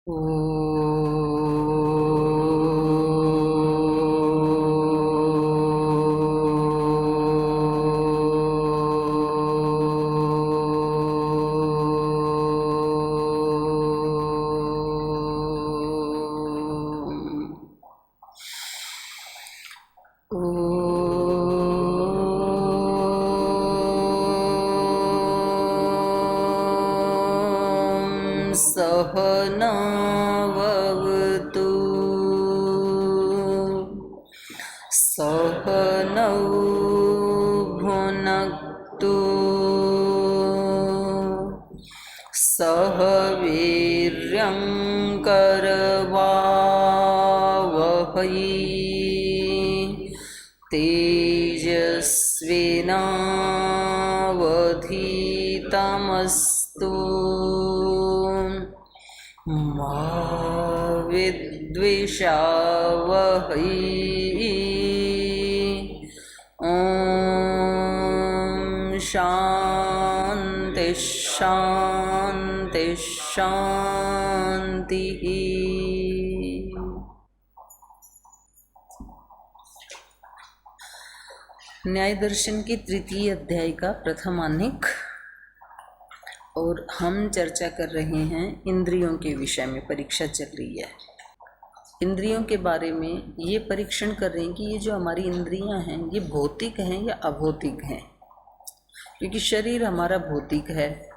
सहनावतु सहनौ भुनक्तु सह वीर्यं करवावहै तेजस्विनावधीतमस्तु मा विद्विषावहै। ॐ शान्ति शान्ति शान्तिः। न्याय दर्शन के तृतीय अध्याय का प्रथम आह्निक, और हम चर्चा कर रहे हैं इंद्रियों के विषय में। परीक्षा चल रही है इंद्रियों के बारे में। ये परीक्षण कर रहे हैं कि ये जो हमारी इंद्रियां हैं ये भौतिक हैं या अभौतिक हैं, क्योंकि शरीर हमारा भौतिक है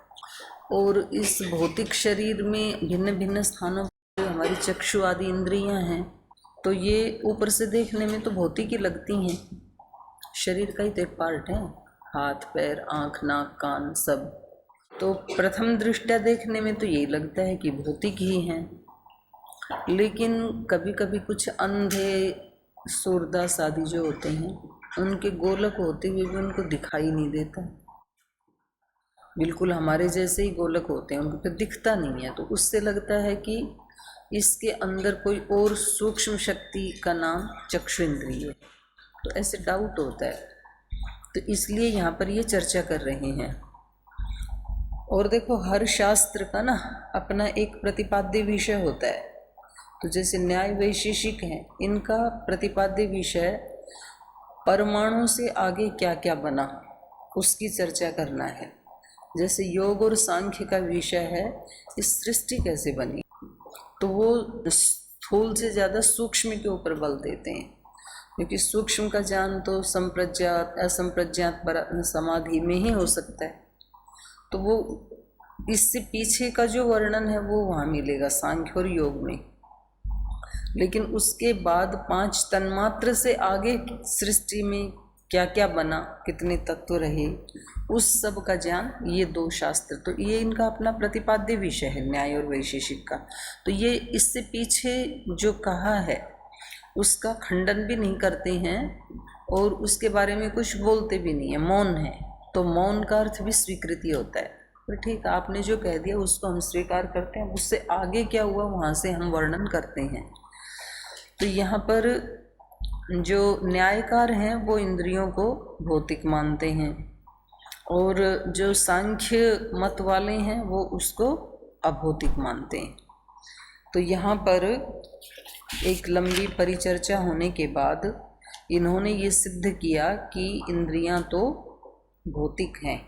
और इस भौतिक शरीर में भिन्न भिन्न स्थानों पर हमारी चक्षु आदि इंद्रियां हैं, तो ये ऊपर से देखने में तो भौतिक ही लगती हैं। शरीर का ही तो एक पार्ट है, हाथ पैर आँख नाक कान सब। तो प्रथम दृष्टया देखने में तो यही लगता है कि भौतिक ही हैं, लेकिन कभी कभी कुछ अंधे सूरदास आदि जो होते हैं उनके गोलक होते हुए भी उनको दिखाई नहीं देता। बिल्कुल हमारे जैसे ही गोलक होते हैं, उनको फिर दिखता नहीं है, तो उससे लगता है कि इसके अंदर कोई और सूक्ष्म शक्ति का नाम चक्षु इंद्रिय है। तो ऐसे डाउट होता है, तो इसलिए यहाँ पर ये चर्चा कर रहे हैं। और देखो हर शास्त्र का ना अपना एक प्रतिपाद्य विषय होता है। तो जैसे न्याय वैशेषिक हैं, इनका प्रतिपाद्य विषय परमाणु से आगे क्या क्या बना उसकी चर्चा करना है। जैसे योग और सांख्य का विषय है इस सृष्टि कैसे बनी, तो वो स्थूल से ज़्यादा सूक्ष्म के ऊपर बल देते हैं, क्योंकि सूक्ष्म का ज्ञान तो संप्रज्ञात असंप्रज्ञात समाधि में ही हो सकता है। तो वो इससे पीछे का जो वर्णन है वो वहाँ मिलेगा सांख्य और योग में। लेकिन उसके बाद 5 तन्मात्र से आगे सृष्टि में क्या क्या बना, कितने तत्व रहे, उस सब का ज्ञान ये 2 शास्त्र, तो ये इनका अपना प्रतिपाद्य विषय है न्याय और वैशेषिक का। तो ये इससे पीछे जो कहा है उसका खंडन भी नहीं करते हैं और उसके बारे में कुछ बोलते भी नहीं है, मौन है। तो मौन का अर्थ भी स्वीकृति होता है। तो ठीक, आपने जो कह दिया उसको हम स्वीकार करते हैं, उससे आगे क्या हुआ वहाँ से हम वर्णन करते हैं। तो यहाँ पर जो न्यायकार हैं वो इंद्रियों को भौतिक मानते हैं, और जो सांख्य मत वाले हैं वो उसको अभौतिक मानते हैं। तो यहाँ पर एक लंबी परिचर्चा होने के बाद इन्होंने ये सिद्ध किया कि इंद्रियां तो भौतिक हैं।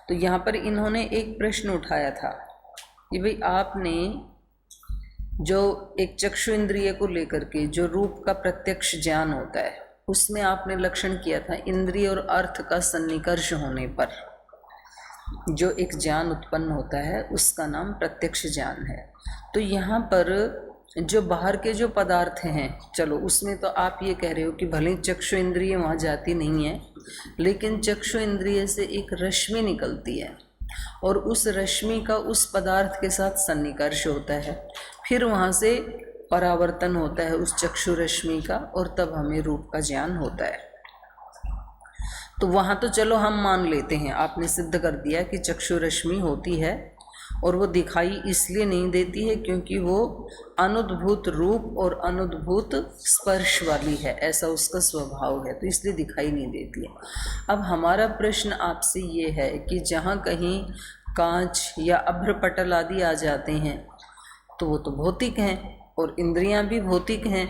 तो यहाँ पर इन्होंने एक प्रश्न उठाया था कि भाई आपने जो एक चक्षु इंद्रिय को लेकर के जो रूप का प्रत्यक्ष ज्ञान होता है उसमें आपने लक्षण किया था इंद्रिय और अर्थ का सन्निकर्ष होने पर जो एक ज्ञान उत्पन्न होता है उसका नाम प्रत्यक्ष ज्ञान है। तो यहाँ पर जो बाहर के जो पदार्थ हैं, चलो उसमें तो आप ये कह रहे हो कि भले चक्षु इंद्रिय वहाँ जाती नहीं है, लेकिन चक्षु इंद्रिय से एक रश्मि निकलती है और उस रश्मि का उस पदार्थ के साथ सन्निकर्ष होता है, फिर वहाँ से परावर्तन होता है उस चक्षु रश्मि का, और तब हमें रूप का ज्ञान होता है। तो वहाँ तो चलो हम मान लेते हैं, आपने सिद्ध कर दिया कि चक्षु रश्मि होती है और वो दिखाई इसलिए नहीं देती है क्योंकि वो अनुद्भूत रूप और अनुद्भूत स्पर्श वाली है, ऐसा उसका स्वभाव है, तो इसलिए दिखाई नहीं देती है। अब हमारा प्रश्न आपसे ये है कि जहाँ कहीं कांच या अभ्रपटल आदि आ जाते हैं तो वो तो भौतिक हैं, और इंद्रियां भी भौतिक हैं।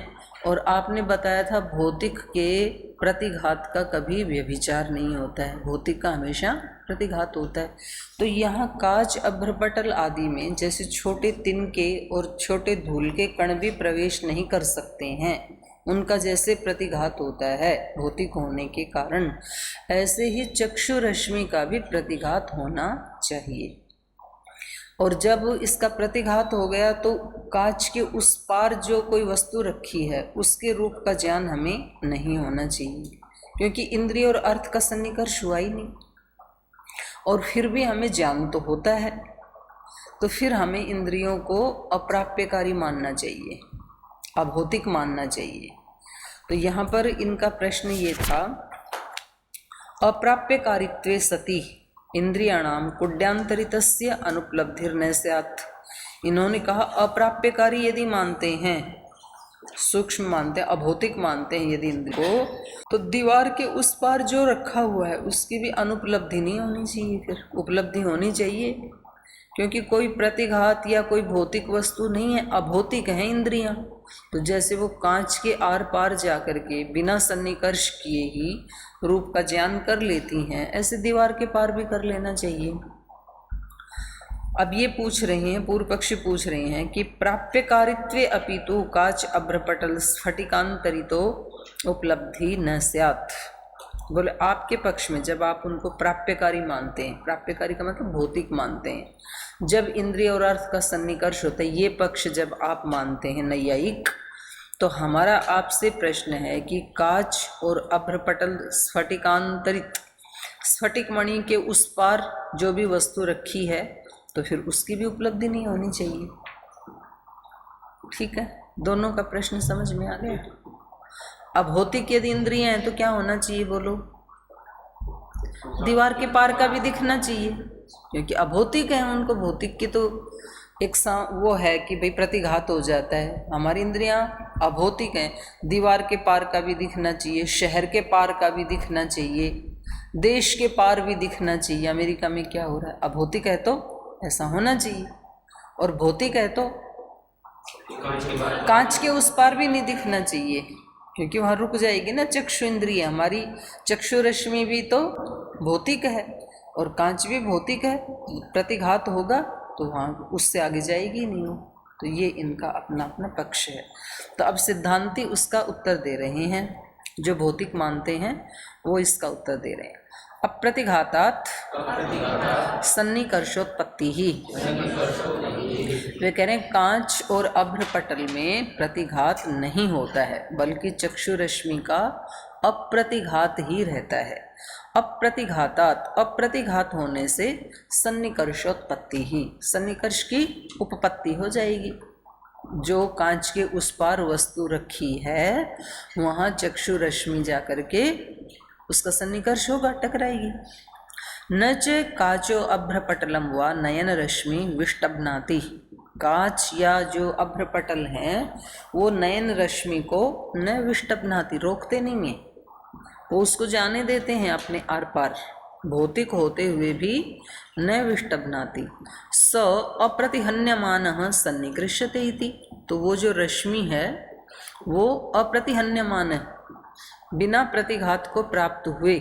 और आपने बताया था भौतिक के प्रतिघात का कभी व्यभिचार नहीं होता है, भौतिक का हमेशा प्रतिघात होता है। तो यहाँ कांच, अभ्रपटल आदि में जैसे छोटे तिनके और छोटे धूल के कण भी प्रवेश नहीं कर सकते हैं, उनका जैसे प्रतिघात होता है भौतिक होने के कारण, ऐसे ही चक्षु रश्मि का भी प्रतिघात होना चाहिए। और जब इसका प्रतिघात हो गया तो कांच के उस पार जो कोई वस्तु रखी है उसके रूप का ज्ञान हमें नहीं होना चाहिए, क्योंकि इंद्रिय और अर्थ का सन्निकर्ष हुआ ही नहीं। और फिर भी हमें ज्ञान तो होता है, तो फिर हमें इंद्रियों को अप्राप्यकारी मानना चाहिए, अभौतिक मानना चाहिए। तो यहाँ पर इनका प्रश्न ये था, अप्राप्यकारित्वे सति इंद्रियाणाम कुड्यांतरितस्य अनुपलब्धिर्न स्यात्। इन्होंने कहा अप्राप्यकारी यदि मानते हैं, सूक्ष्म मानते हैं, अभौतिक मानते हैं यदि इंद्रिय को, तो दीवार के उस पार जो रखा हुआ है उसकी भी अनुपलब्धि नहीं होनी चाहिए, फिर उपलब्धि होनी चाहिए, क्योंकि कोई प्रतिघात या कोई भौतिक वस्तु नहीं है, अभौतिक है इंद्रियां। तो जैसे वो कांच के आर पार जा कर के बिना सन्निकर्ष किए ही रूप का ज्ञान कर लेती हैं, ऐसे दीवार के पार भी कर लेना चाहिए। अब ये पूछ रहे हैं, पूर्व पक्षी पूछ रहे हैं कि प्राप्यकारित्वे अपितु काच अभ्रपटल स्फटिकांतरितो उपलब्धि न स्यात्। बोले आपके पक्ष में जब आप उनको प्राप्यकारी मानते हैं, प्राप्यकारी का मतलब भौतिक मानते हैं, जब इंद्रिय और अर्थ का सन्निकर्ष होता है, ये पक्ष जब आप मानते हैं नैयायिक, तो हमारा आपसे प्रश्न है कि काच और अभ्रपटल स्फटिकांतरित, स्फटिक मणि के उस पार जो भी वस्तु रखी है तो फिर उसकी भी उपलब्धि नहीं होनी चाहिए। ठीक है, दोनों का प्रश्न समझ में आ गया। अभौतिक यदि इंद्रियां हैं तो क्या होना चाहिए बोलो? दीवार के पार का भी दिखना चाहिए, क्योंकि अभौतिक है, उनको भौतिक की तो एक वो है कि भाई प्रतिघात हो जाता है। हमारी इंद्रियां अभौतिक हैं, दीवार के पार का भी दिखना चाहिए, शहर के पार का भी दिखना चाहिए, देश के पार भी दिखना चाहिए। अमेरिका में क्या हो रहा है, अभौतिक है तो ऐसा होना चाहिए, और भौतिक है तो कांच के उस पार भी नहीं दिखना चाहिए, क्योंकि वहाँ रुक जाएगी ना चक्षु इंद्रिय। हमारी चक्षु रश्मि भी तो भौतिक है और कांच भी भौतिक है, प्रतिघात होगा तो वहाँ उससे आगे जाएगी नहीं हो। तो ये इनका अपना अपना पक्ष है। तो अब सिद्धांती उसका उत्तर दे रहे हैं, जो भौतिक मानते हैं वो इसका उत्तर दे रहे हैं। अप्रतिघातात् सन्निकर्षोत्पत्ति ही, वे कह रहे हैं कांच और अभ्रपटल में प्रतिघात नहीं होता है, बल्कि चक्षु रश्मि का अप्रतिघात ही रहता है। अप्रतिघातात्, अप्रतिघात होने से सन्निकर्षोत्पत्ति ही, सन्निकर्ष की उपपत्ति हो जाएगी। जो कांच के उस पार वस्तु रखी है वहाँ चक्षु रश्मि जा करके उसका सन्निकर्ष होगा, टकराएगी। न च काचो अभ्रपटलम व नयन रश्मि विष्टभनाति, कांच या जो अभ्रपटल हैं वो नयन रश्मि को न विष्टभनाति, रोकते नहीं है, वो उसको जाने देते हैं अपने आर पार, भौतिक होते हुए भी न विष्टभनाति। स अप्रतिहन्यमानः सन्निकृष्यते इति, तो वो जो रश्मि है वो अप्रतिहन्यमान है, बिना प्रतिघात को प्राप्त हुए,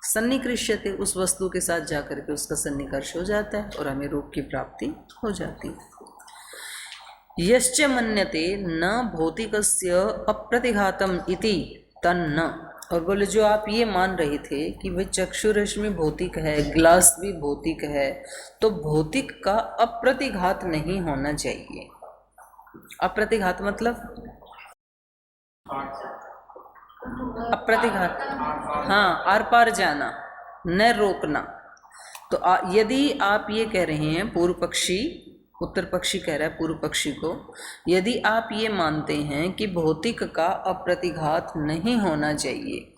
सन्निकृष्यते, उस वस्तु के साथ जाकर के उसका सन्निकर्ष हो जाता है और हमें रूप की प्राप्ति हो जाती है। यश्च मन्यते न भौतिकस्य अप्रतिघातम इति तन्न, और बोले जो आप ये मान रहे थे कि भाई चक्षु रश्मि भौतिक है, ग्लास भी भौतिक है, तो भौतिक का अप्रतिघात नहीं होना चाहिए। अप्रतिघात मतलब अप्रतिघात, हाँ, आर पार जाना, न रोकना। तो यदि आप ये कह रहे हैं, पूर्व पक्षी उत्तर पक्षी कह रहा है पूर्व पक्षी को, यदि आप ये मानते हैं कि भौतिक का अप्रतिघात नहीं होना चाहिए,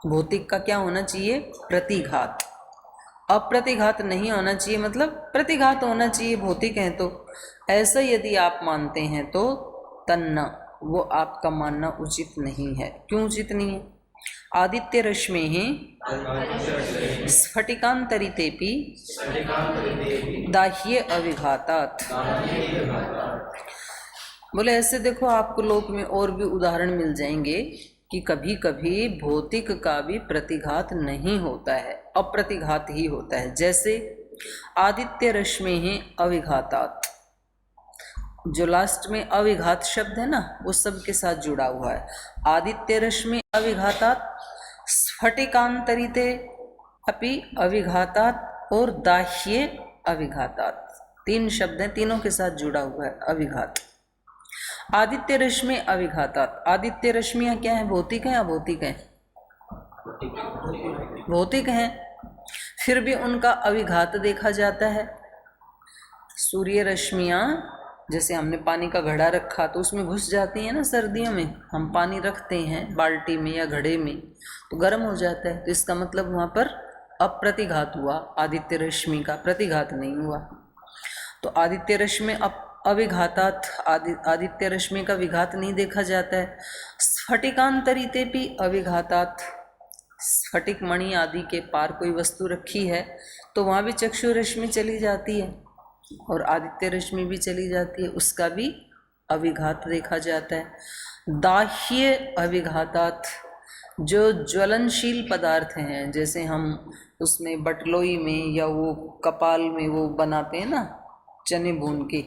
भौतिक का क्या होना चाहिए, प्रतिघात, अप्रतिघात नहीं होना चाहिए, मतलब प्रतिघात होना चाहिए भौतिक है तो, ऐसा यदि आप मानते हैं तो तन्ना, वो आपका मानना उचित नहीं है। क्यों उचित नहीं है? आदित्य रश्मेः स्फटिकान्तरितेऽपि दाह्ये अविघातात्। बोले ऐसे देखो आपको लोक में और भी उदाहरण मिल जाएंगे कि कभी कभी भौतिक का भी प्रतिघात नहीं होता है, अप्रतिघात ही होता है। जैसे आदित्य रश्मेः अविघातात्, जो लास्ट में अविघात शब्द है ना, वो सब के साथ जुड़ा हुआ है। आदित्य रश्मि अविघातात्, स्फटिकांतरिते अपि अविघातात् और दाह्ये अविघातात्, तीन शब्द हैं, तीनों के साथ जुड़ा हुआ है अविघात। आदित्य रश्मि अविघातात्, आदित्य रश्मियाँ क्या है, भौतिक है अभौतिक है? भौतिक हैं, फिर भी उनका अविघात देखा जाता है। सूर्य रश्मियाँ, जैसे हमने पानी का घड़ा रखा तो उसमें घुस जाती हैं ना, सर्दियों में हम पानी रखते हैं बाल्टी में या घड़े में तो गर्म हो जाता है, तो इसका मतलब वहाँ पर अप्रतिघात हुआ, आदित्य रश्मि का प्रतिघात नहीं हुआ। तो आदित्य रश्मि अविघातात्, आदित्य रश्मि का विघात नहीं देखा जाता है। स्फटिकांतरिते भी अविघातात्, स्फटिक मणि आदि के पार कोई वस्तु रखी है तो वहाँ भी चक्षु रश्मि चली जाती है और आदित्य रश्मि भी चली जाती है, उसका भी अविघात देखा जाता है। दाह्य अविघातात्, जो ज्वलनशील पदार्थ हैं, जैसे हम उसमें बटलोई में या वो कपाल में वो बनाते हैं ना चने भून के,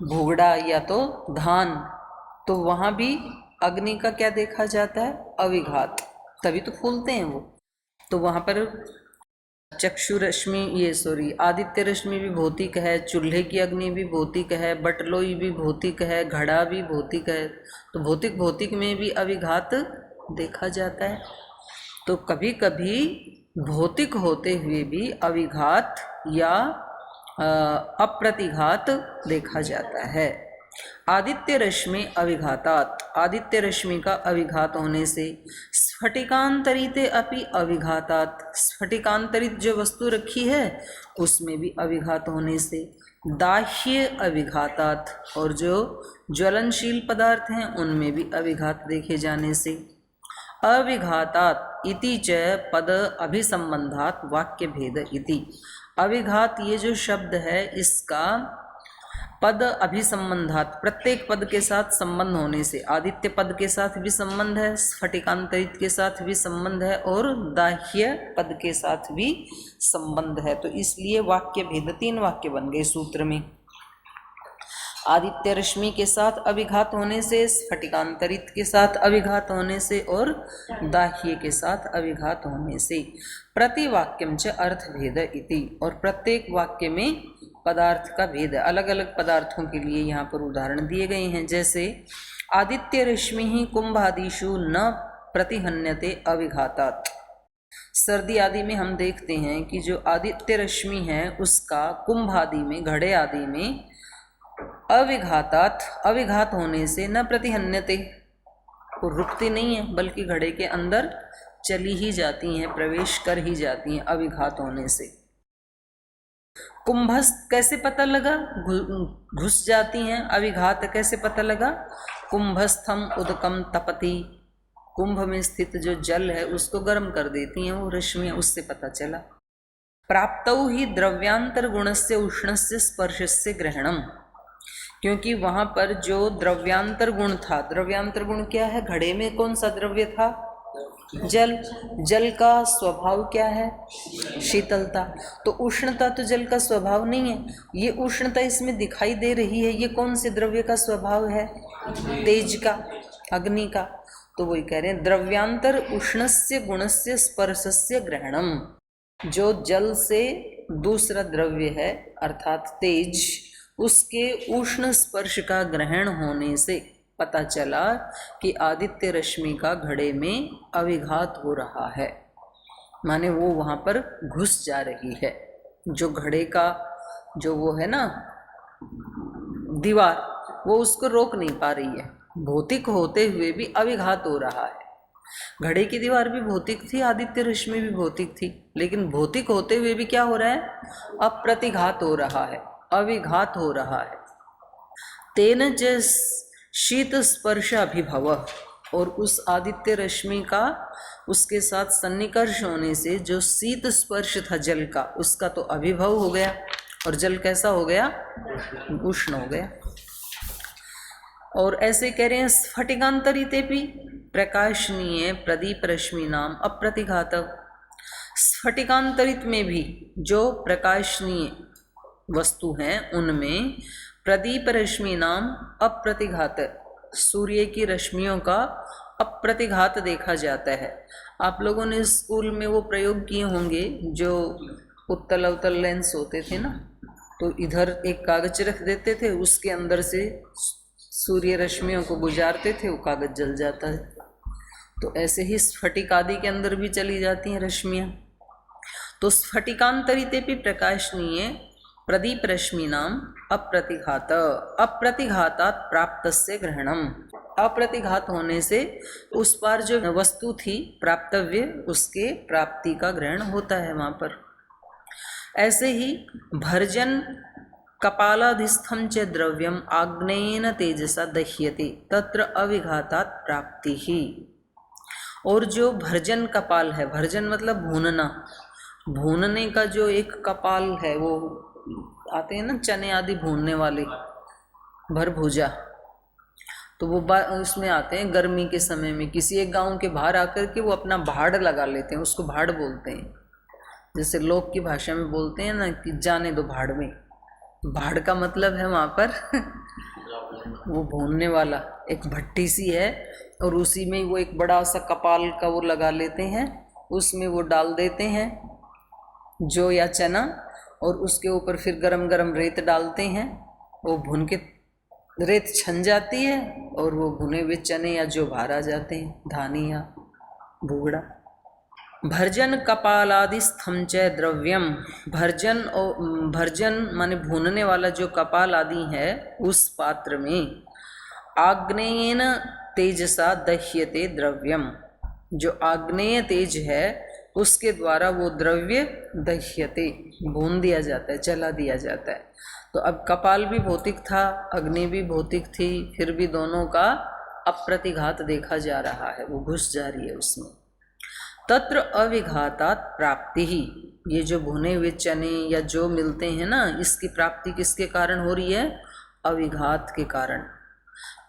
भुगड़ा या तो धान, तो वहाँ भी अग्नि का क्या देखा जाता है, अविघात, तभी तो फूलते हैं वो। तो वहाँ पर चक्षु रश्मि आदित्य रश्मि भी भौतिक है, चूल्हे की अग्नि भी भौतिक है, बटलोई भी भौतिक है, घड़ा भी भौतिक है, तो भौतिक में भी अविघात देखा जाता है। तो कभी कभी भौतिक होते हुए भी अविघात या अप्रतिघात देखा जाता है। आदित्य रश्मि अविघातात्, आदित्य रश्मि का अविघात होने से स्फटिकांतरिते अपि अविघातात्, स्फटिकांतरित जो वस्तु रखी है उसमें भी अविघात होने से दाह्य अविघातात्, और जो ज्वलनशील पदार्थ हैं उनमें भी अविघात देखे जाने से अविघातात् इति च पद अभिसंबंधात् वाक्य भेद इति। अविघात ये जो शब्द है इसका पद अभिसंबंधात, प्रत्येक पद के साथ संबंध होने से, आदित्य पद के साथ भी संबंध है, स्फटिकांतरित के साथ भी संबंध है और दाह्य पद के साथ भी संबंध है, तो इसलिए वाक्य भेद, तीन वाक्य बन गए सूत्र में। आदित्य रश्मि के साथ अविघात होने से, स्फटिकांतरित के साथ अविघात होने से और दाह्य के साथ अविघात होने से। प्रतिवाक्यम च अर्थ भेद इति, और प्रत्येक वाक्य में पदार्थ का भेद है, अलग अलग पदार्थों के लिए यहाँ पर उदाहरण दिए गए हैं। जैसे आदित्य रश्मि ही कुंभादिषु न प्रतिहन्यते अविघातात्, सर्दी आदि में हम देखते हैं कि जो आदित्य रश्मि है उसका कुंभ आदि में, घड़े आदि में अविघातात्, अविघात होने से न प्रतिहन्यते, वो रुकती नहीं है बल्कि घड़े के अंदर चली ही जाती हैं, प्रवेश कर ही जाती हैं अविघात होने से। कुंभस्थ कैसे पता लगा, घुस जाती हैं, अविघात कैसे पता लगा, कुंभस्थम उदकम तपति, कुंभ में स्थित जो जल है उसको गर्म कर देती हैं वो रश्मियां, उससे पता चला। प्राप्तौ ही द्रव्यांतर गुणस्य उष्णस्य स्पर्शस्य ग्रहणम, क्योंकि वहां पर जो द्रव्यांतर गुण था, द्रव्यांतर गुण क्या है, घड़े में कौन सा द्रव्य था, जल, जल का स्वभाव क्या है, शीतलता, तो उष्णता तो जल का स्वभाव नहीं है, ये उष्णता इसमें दिखाई दे रही है, ये कौन से द्रव्य का स्वभाव है, तेज का, अग्नि का। तो वही कह रहे हैं द्रव्यांतर उष्णस्य गुणस्य स्पर्शस्य ग्रहणम, जो जल से दूसरा द्रव्य है अर्थात तेज, उसके उष्ण स्पर्श का ग्रहण होने से पता चला कि आदित्य रश्मि का घड़े में अविघात हो रहा है, माने वो वहाँ पर घुस जा रही है। जो घड़े का जो वो है ना दीवार, वो उसको रोक नहीं पा रही है, भौतिक होते हुए भी अविघात हो रहा है। घड़े की दीवार भी भौतिक थी, आदित्य रश्मि भी भौतिक थी, लेकिन भौतिक होते हुए भी क्या हो रहा है, अप्रतिघात हो रहा है, अविघात हो रहा है। तेन च शीत स्पर्श अभिभव, और उस आदित्य रश्मि का उसके साथ सन्निकर्ष होने से जो शीत स्पर्श था जल का, उसका तो अभिभव हो गया, और जल कैसा हो गया? उष्ण हो गया। और ऐसे कह रहे हैं स्फटिकांतरितेपि प्रकाशनीय प्रदीप रश्मि नाम अप्रतिघात। स्फटिकांतरित में भी जो प्रकाशनीय वस्तु हैं उनमें प्रदीप रश्मि नाम अप्रतिघात, सूर्य की रश्मियों का अप्रतिघात देखा जाता है। आप लोगों ने स्कूल में वो प्रयोग किए होंगे, जो उत्तल अवतल लेंस होते थे ना, तो इधर एक कागज रख देते थे, उसके अंदर से सूर्य रश्मियों को गुजारते थे, वो कागज जल जाता है। तो ऐसे ही स्फटिक आदि के अंदर भी चली जाती हैं रश्मियाँ। तो स्फटिकांतरिते भी प्रकाशनीय प्रदीप रश्मि नाम अप्रतिघात, अप्रतिघातात प्राप्तस्य ग्रहणम, अप्रतिघात होने से उस पार जो वस्तु थी प्राप्तव्य, उसके प्राप्ति का ग्रहण होता है वहाँ पर। ऐसे ही भर्जन कपालाधिस्थम च द्रव्यम आग्नेयेन तेजसा दह्यते तत्र अविघातात प्राप्ति ही। और जो भर्जन कपाल है, भर्जन मतलब भूनना, भूनने का जो एक कपाल है, वो आते हैं ना चने आदि भूनने वाले, भरभूजा, तो वो उसमें आते हैं गर्मी के समय में। किसी एक गांव के बाहर आकर के वो अपना भाड़ लगा लेते हैं, उसको भाड़ बोलते हैं। जैसे लोक की भाषा में बोलते हैं ना कि जाने दो भाड़ में, भाड़ का मतलब है वहाँ पर वो भूनने वाला एक भट्टी सी है, और उसी में वो एक बड़ा सा कपाल का वो लगा लेते हैं, उसमें वो डाल देते हैं जौ या चना, और उसके ऊपर फिर गरम गरम रेत डालते हैं। वो भून के रेत छन जाती है और वो भुने हुए चने या जौ बाहर आ जाते हैं, धानी या भूगड़ा। भर्जन कपालादिस्थम च द्रव्यम, भर्जन और भर्जन माने भूनने वाला जो कपाल आदि है, उस पात्र में आग्नेयेन तेजसा दह्यते द्रव्यम, जो आग्नेय तेज है उसके द्वारा वो द्रव्य दह्यते, भून दिया जाता है, जला दिया जाता है। तो अब कपाल भी भौतिक था, अग्नि भी भौतिक थी, फिर भी दोनों का अप्रतिघात देखा जा रहा है, वो घुस जा रही है उसमें। तत्र अविघातात प्राप्ति ही, ये जो भुने हुए चने या जो मिलते हैं ना, इसकी प्राप्ति किसके कारण हो रही है? अविघात के कारण।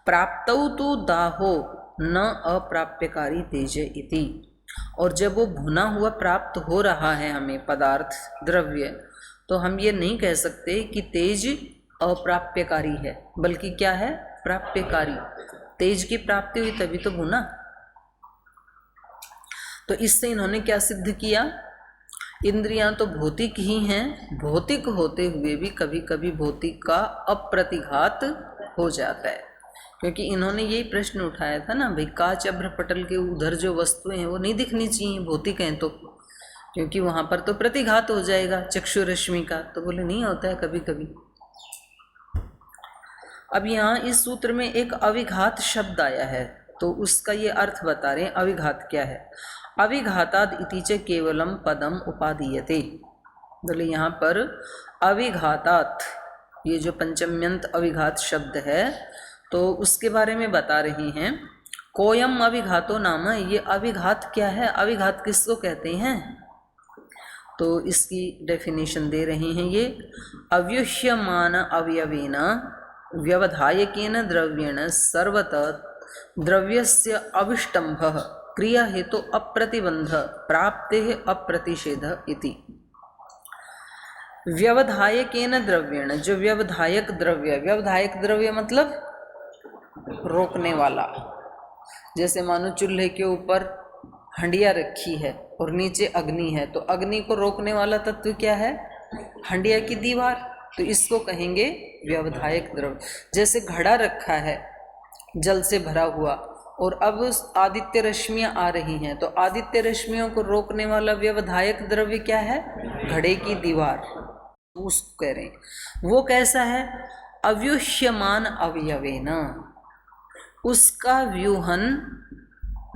प्राप्तौ तो दाहो न अप्राप्यकारी तेज इति, और जब वो भुना हुआ प्राप्त हो रहा है हमें पदार्थ द्रव्य, तो हम ये नहीं कह सकते कि तेज अप्राप्यकारी है, बल्कि क्या है? प्राप्यकारी। तेज की प्राप्ति हुई तभी तो भुना। तो इससे इन्होंने क्या सिद्ध किया? इंद्रियां तो भौतिक ही हैं, भौतिक होते हुए भी कभी कभी भौतिक का अप्रतिघात हो जाता है। क्योंकि इन्होंने यही प्रश्न उठाया था ना भाई, काच अभ्र पटल के उधर जो वस्तुएं हैं वो नहीं दिखनी चाहिए भौतिक हैं तो, क्योंकि वहां पर तो प्रतिघात हो जाएगा चक्षु रश्मि का। तो बोले नहीं होता है कभी कभी। अब यहाँ इस सूत्र में एक अविघात शब्द आया है, तो उसका ये अर्थ बता रहे हैं अविघात क्या है। अविघाताद इति च केवलम पदम उपादीयते, बोले यहाँ पर अविघातात, ये जो पंचम्यंत अविघात शब्द है तो उसके बारे में बता रही हैं। कोयम अविघातो नाम, ये अविघात क्या है? अविघात किसको कहते हैं? तो इसकी डेफिनेशन दे रहे हैं ये, अव्युह्यमान अवयवेन व्यवधायकेन द्रव्येण सर्वतः द्रव्यस्य अविष्टम्भः क्रिया हेतु तो अप्रतिबंध प्राप्ते अप्रतिषेध इति। व्यवधायकेन द्रव्येण, जो व्यवधायक द्रव्य, व्यवधायक द्रव्य मतलब रोकने वाला। जैसे मानो चूल्हे के ऊपर हंडिया रखी है और नीचे अग्नि है, तो अग्नि को रोकने वाला तत्व क्या है? हंडिया की दीवार, तो इसको कहेंगे व्यवधायक द्रव्य। जैसे घड़ा रखा है जल से भरा हुआ, और अब आदित्य रश्मियां आ रही हैं, तो आदित्य रश्मियों को रोकने वाला व्यवधायक द्रव्य क्या है? घड़े की दीवार, उसको कह रहे हैं। वो कैसा है? अव्युह्यमान अवयवेन, उसका व्यूहन,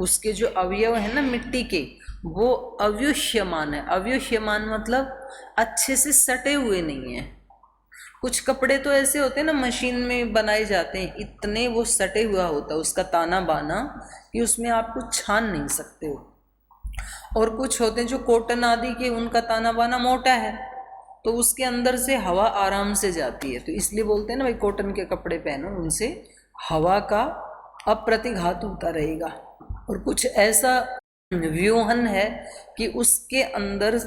उसके जो अवयव है ना मिट्टी के, वो अव्युह्यमान है। अव्युह्यमान मतलब अच्छे से सटे हुए नहीं है, कुछ कपड़े तो ऐसे होते हैं ना, मशीन में बनाए जाते हैं, इतने वो सटे हुआ होता है उसका ताना बाना कि उसमें आप कुछ छान नहीं सकते हो। और कुछ होते हैं जो कॉटन आदि के, उनका ताना बाना मोटा है तो उसके अंदर से हवा आराम से जाती है, तो इसलिए बोलते हैं ना भाई कॉटन के कपड़े पहनो, उनसे हवा का अप्रतिघात होता रहेगा। और कुछ ऐसा व्यूहन है कि उसके अंदर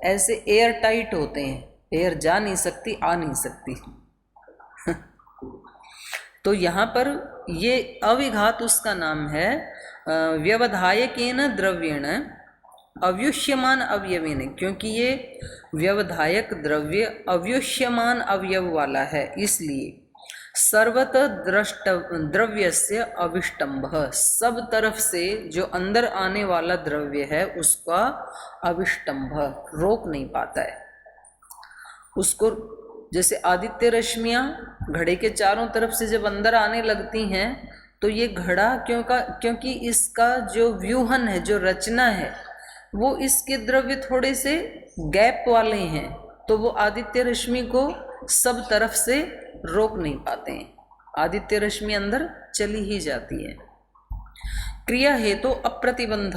ऐसे एयर टाइट होते हैं, एयर जा नहीं सकती आ नहीं सकती। तो यहाँ पर ये अविघात उसका नाम है। व्यवधायकेन द्रव्येण अव्युष्यमान अवयवेन, क्योंकि ये व्यवधायक द्रव्य अव्युष्यमान अवयव वाला है, इसलिए सर्वतः दृष्ट द्रव्यस्य अविष्टंभ, सब तरफ से जो अंदर आने वाला द्रव्य है उसका अविष्टंभ, रोक नहीं पाता है उसको। जैसे आदित्य रश्मियाँ घड़े के चारों तरफ से जब अंदर आने लगती हैं तो ये घड़ा क्योंकि इसका जो व्यूहन है, जो रचना है, वो इसके द्रव्य थोड़े से गैप वाले हैं, तो वो आदित्य रश्मि को सब तरफ से रोक नहीं पाते हैं, आदित्य रश्मि अंदर चली ही जाती है। क्रिया हेतु तो अप्रतिबंध,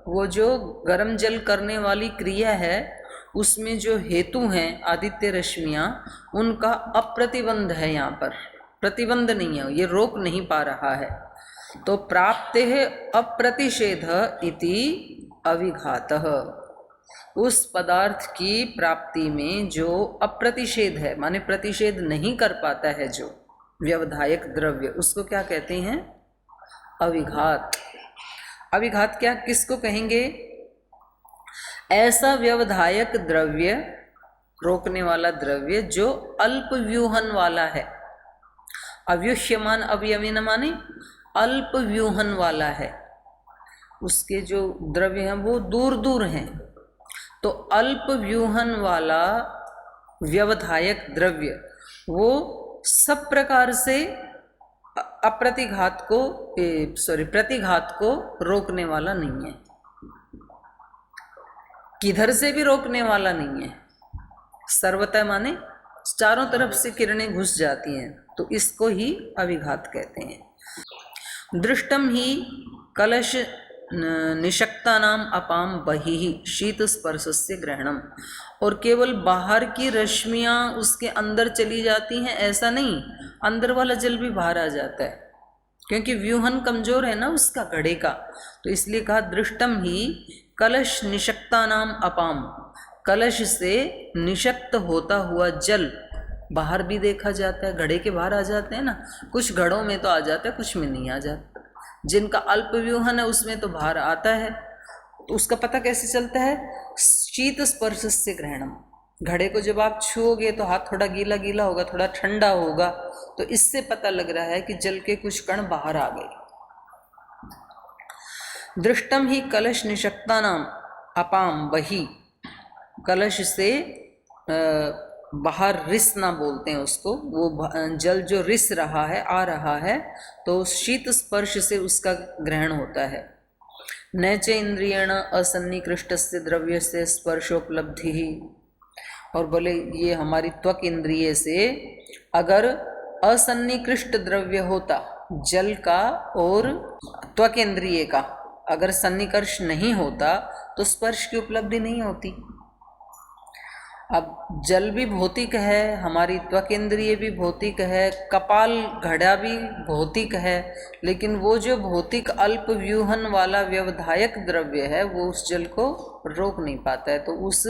वो जो गर्म जल करने वाली क्रिया है उसमें जो हेतु हैं आदित्य रश्मियाँ, उनका अप्रतिबंध है, यहाँ पर प्रतिबंध नहीं है, ये रोक नहीं पा रहा है। तो प्राप्ते है अप्रतिषेध इति अविघातः, उस पदार्थ की प्राप्ति में जो अप्रतिषेध है, माने प्रतिषेध नहीं कर पाता है जो व्यवधायक द्रव्य, उसको क्या कहते हैं? अविघात। अविघात क्या, किसको कहेंगे? ऐसा व्यवधायक द्रव्य, रोकने वाला द्रव्य जो अल्प व्यूहन वाला है। अव्युष्यमान अवयवेन माने अल्प व्यूहन वाला है, उसके जो द्रव्य हैं वो दूर दूर हैं। तो अल्प व्यूहन वाला व्यवधायक द्रव्य वो सब प्रकार से अप्रतिघात को प्रतिघात को रोकने वाला नहीं है, किधर से भी रोकने वाला नहीं है। सर्वतः माने चारों तरफ से किरणें घुस जाती हैं, तो इसको ही अविघात कहते हैं। दृष्टम ही कलश निषक्ता नाम अपाम बहिः शीत स्पर्शस्य ग्रहणम, और केवल बाहर की रश्मियाँ उसके अंदर चली जाती हैं ऐसा नहीं, अंदर वाला जल भी बाहर आ जाता है, क्योंकि व्यूहन कमजोर है ना उसका, घड़े का। तो इसलिए कहा दृष्टम ही कलश निषक्ता नाम अपाम, कलश से निषक्त होता हुआ जल बाहर भी देखा जाता है, घड़े के बाहर आ जाते हैं ना, कुछ घड़ों में तो आ जाता है, कुछ में नहीं आ जाता। जिनका अल्प व्यूहन है उसमें तो बाहर आता है। तो उसका पता कैसे चलता है? शीत स्पर्श से ग्रहणम, घड़े को जब आप छुओगे तो हाथ थोड़ा गीला गीला होगा, थोड़ा ठंडा होगा, तो इससे पता लग रहा है कि जल के कुछ कण बाहर आ गए। दृष्टम ही कलश निषक्ता नाम अपाम बही, कलश से बाहर रिस ना बोलते हैं उसको, वो जल जो रिस रहा है, आ रहा है, तो शीत स्पर्श से उसका ग्रहण होता है। नैच इंद्रियण असन्निकृष्ट से द्रव्य से स्पर्शोपलब्धि ही, और बोले ये हमारी त्वक इंद्रिय से अगर असन्निकृष्ट द्रव्य होता जल का और त्वक इंद्रिय का, अगर सन्निकर्ष नहीं होता तो स्पर्श की उपलब्धि नहीं होती। अब जल भी भौतिक है, हमारी त्वक इंद्रिय भी भौतिक है, कपाल घड़ा भी भौतिक है, लेकिन वो जो भौतिक अल्प व्यूहन वाला व्यवधायक द्रव्य है वो उस जल को रोक नहीं पाता है। तो उस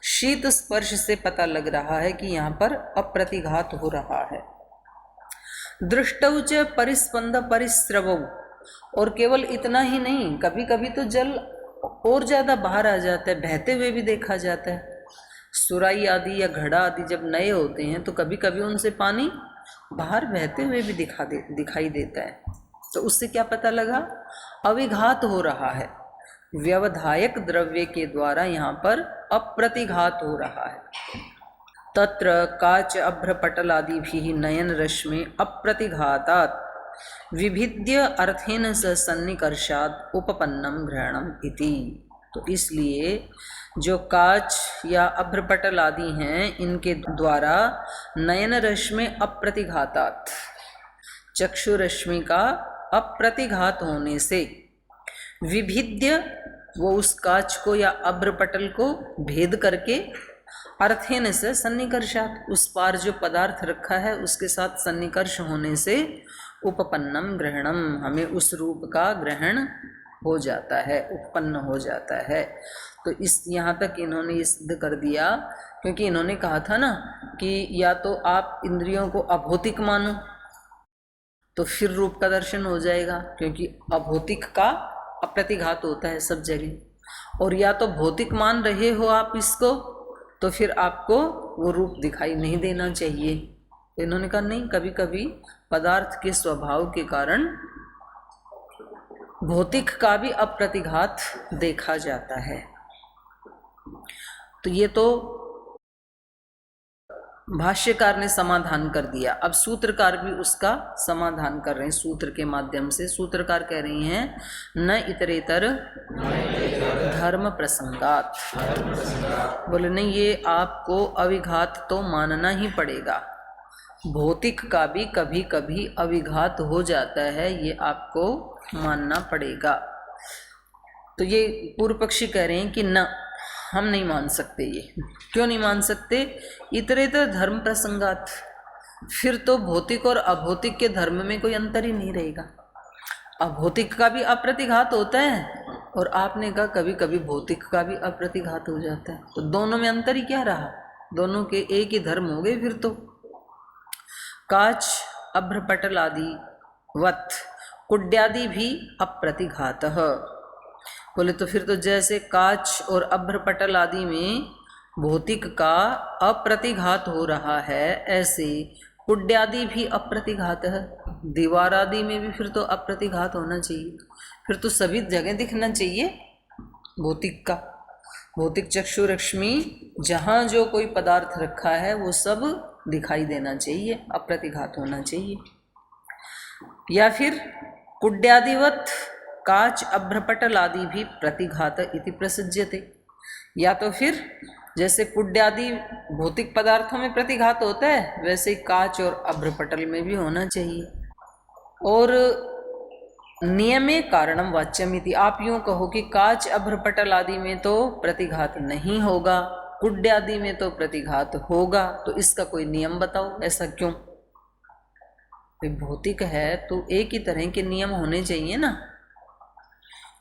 शीत स्पर्श से पता लग रहा है कि यहाँ पर अप्रतिघात हो रहा है। दृष्टौ च परिस्पंद परिस्रवौ, और केवल इतना ही नहीं, कभी कभी तो जल और ज़्यादा बाहर आ जाता है, बहते हुए भी देखा जाता है। सुराई आदि या घड़ा आदि जब नए होते हैं तो कभी कभी उनसे पानी बाहर बहते हुए भी दिखाई देता है। तो उससे क्या पता लगा? अविघात हो रहा है, व्यवधायक द्रव्य के द्वारा यहाँ पर अप्रतिघात हो रहा है। तत्र काच अभ्रपटल आदि भी नयन रश्मि अप्रतिघातात् विभिद्य अर्थेन स सन्निकर्षात् उपपन्नम ग्रहणम इति। तो तो इसलिए जो काच या अभ्रपटल आदि हैं, इनके द्वारा नयन रश्मि अप्रतिघातात्, चक्षु रश्मि का अप्रतिघात होने से, विभिद्य, वो उस काच को या अभ्रपटल को भेद करके, अर्थेन से सन्निकर्षात, उस पार जो पदार्थ रखा है उसके साथ सन्निकर्ष होने से, उपपन्नम ग्रहणम, हमें उस रूप का ग्रहण हो जाता है, उत्पन्न हो जाता है। तो इस यहाँ तक इन्होंने ये सिद्ध कर दिया, क्योंकि इन्होंने कहा था ना कि या तो आप इंद्रियों को अभौतिक मानो तो फिर रूप का दर्शन हो जाएगा, क्योंकि अभौतिक का अप्रतिघात होता है सब जगह, और या तो भौतिक मान रहे हो आप इसको तो फिर आपको वो रूप दिखाई नहीं देना चाहिए। तो इन्होंने कहा नहीं, कभी कभी पदार्थ के स्वभाव के कारण भौतिक का भी अप्रतिघात देखा जाता है। तो ये तो भाष्यकार ने समाधान कर दिया। अब सूत्रकार भी उसका समाधान कर रहे हैं सूत्र के माध्यम से। सूत्रकार कह रहे हैं न इतरेतर धर्म प्रसंगात, बोले नहीं, ये आपको अविघात तो मानना ही पड़ेगा, भौतिक का भी कभी कभी अविघात हो जाता है, ये आपको मानना पड़ेगा। तो ये पूर्व पक्षी कह रहे हैं कि न, हम नहीं मान सकते। ये क्यों नहीं मान सकते? इतरेतर धर्म प्रसंगात, फिर तो भौतिक और अभौतिक के धर्म में कोई अंतर ही नहीं रहेगा। अभौतिक का भी अप्रतिघात होता है और आपने कहा कभी कभी भौतिक का भी अप्रतिघात हो जाता है, तो दोनों में अंतर ही क्या रहा? दोनों के एक ही धर्म हो गए फिर तो। काच अभ्रपटल आदि वत कुड्यादि भी अप्रतिघात, बोले तो फिर तो जैसे काच और अभ्रपटल आदि में भौतिक का अप्रतिघात हो रहा है, ऐसे कुड्यादि भी अप्रतिघात है। दीवार आदि में भी फिर तो अप्रतिघात होना चाहिए, फिर तो सभी जगह दिखना चाहिए भौतिक का। भौतिक चक्षु रश्मि जहाँ जो कोई पदार्थ रखा है वो सब दिखाई देना चाहिए, अप्रतिघात होना चाहिए। या फिर कुड्यादिवत काच अभ्रपटल आदि भी प्रतिघात इति प्रसिज्यते, या तो फिर जैसे कुड्यादि भौतिक पदार्थों में प्रतिघात होता है, वैसे काच और अभ्रपटल में भी होना चाहिए। और नियमे कारणम वाच्यमिति, आप यूँ कहो कि काच अभ्रपटल आदि में तो प्रतिघात नहीं होगा, कुड्यादि में तो प्रतिघात होगा, तो इसका कोई नियम बताओ, ऐसा क्यों? भौतिक है तो एक ही तरह के नियम होने चाहिए ना,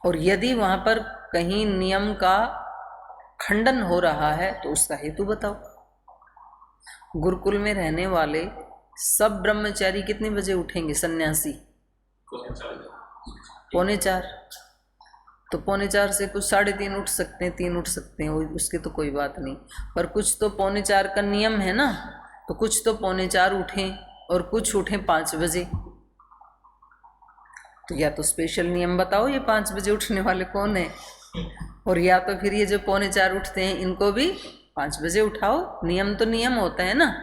और यदि वहाँ पर कहीं नियम का खंडन हो रहा है तो उसका हेतु बताओ। गुरुकुल में रहने वाले सब ब्रह्मचारी कितने बजे उठेंगे? सन्यासी 3:45, तो 3:45 से कुछ 3:30 उठ सकते हैं, 3 उठ सकते हैं, उसकी तो कोई बात नहीं, पर कुछ तो 3:45 का नियम है ना, तो कुछ तो 3:45 उठें और कुछ उठें 5 बजे। तो या तो स्पेशल नियम बताओ ये 5 बजे उठने वाले कौन है, और या तो फिर ये जो 3:45 उठते हैं इनको भी 5 बजे उठाओ। नियम तो नियम होता है ना।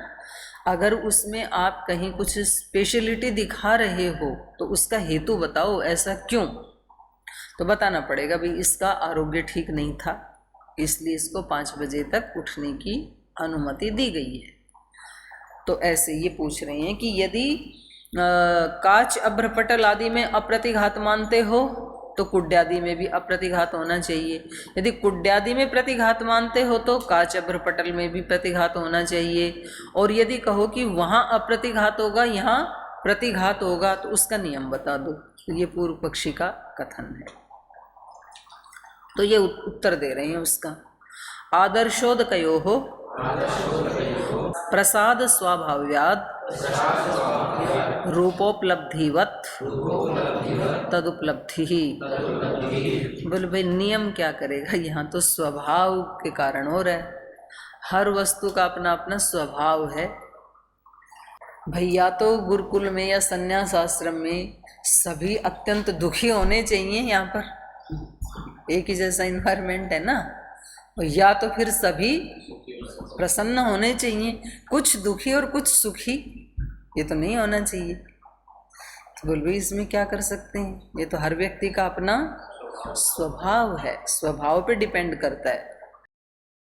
अगर उसमें आप कहीं कुछ स्पेशलिटी दिखा रहे हो तो उसका हेतु बताओ, ऐसा क्यों? तो बताना पड़ेगा भाई इसका आरोग्य ठीक नहीं था, इसलिए इसको 5 बजे तक उठने की अनुमति दी गई है। तो ऐसे ये पूछ रहे हैं कि यदि काच अभ्रपटल आदि में अप्रतिघात मानते हो तो कुड्यादि में भी अप्रतिघात होना चाहिए। यदि कुड्यादि में प्रतिघात मानते हो तो काच अभ्रपटल में भी प्रतिघात होना चाहिए। और यदि कहो कि वहाँ अप्रतिघात होगा यहाँ प्रतिघात होगा तो उसका नियम बता दो। तो ये पूर्व पक्षी का कथन है। तो ये उत्तर दे रहे हैं उसका। आदर्शोदकयो हो प्रसाद स्वाभाव्याद रूपोपलब्धिवत तदुपलब्धि ही। बोले भाई नियम क्या करेगा, यहाँ तो स्वभाव के कारण हो रहा है। हर वस्तु का अपना अपना स्वभाव है भाई। या तो गुरुकुल में या संन्यास आश्रम में सभी अत्यंत दुखी होने चाहिए, यहाँ पर एक ही जैसा इन्वायरमेंट है ना, या तो फिर सभी प्रसन्न होने चाहिए, कुछ दुखी और कुछ सुखी, ये तो नहीं होना चाहिए। तो बोल भाई इसमें क्या कर सकते हैं, ये तो हर व्यक्ति का अपना स्वभाव है, स्वभाव पे डिपेंड करता है।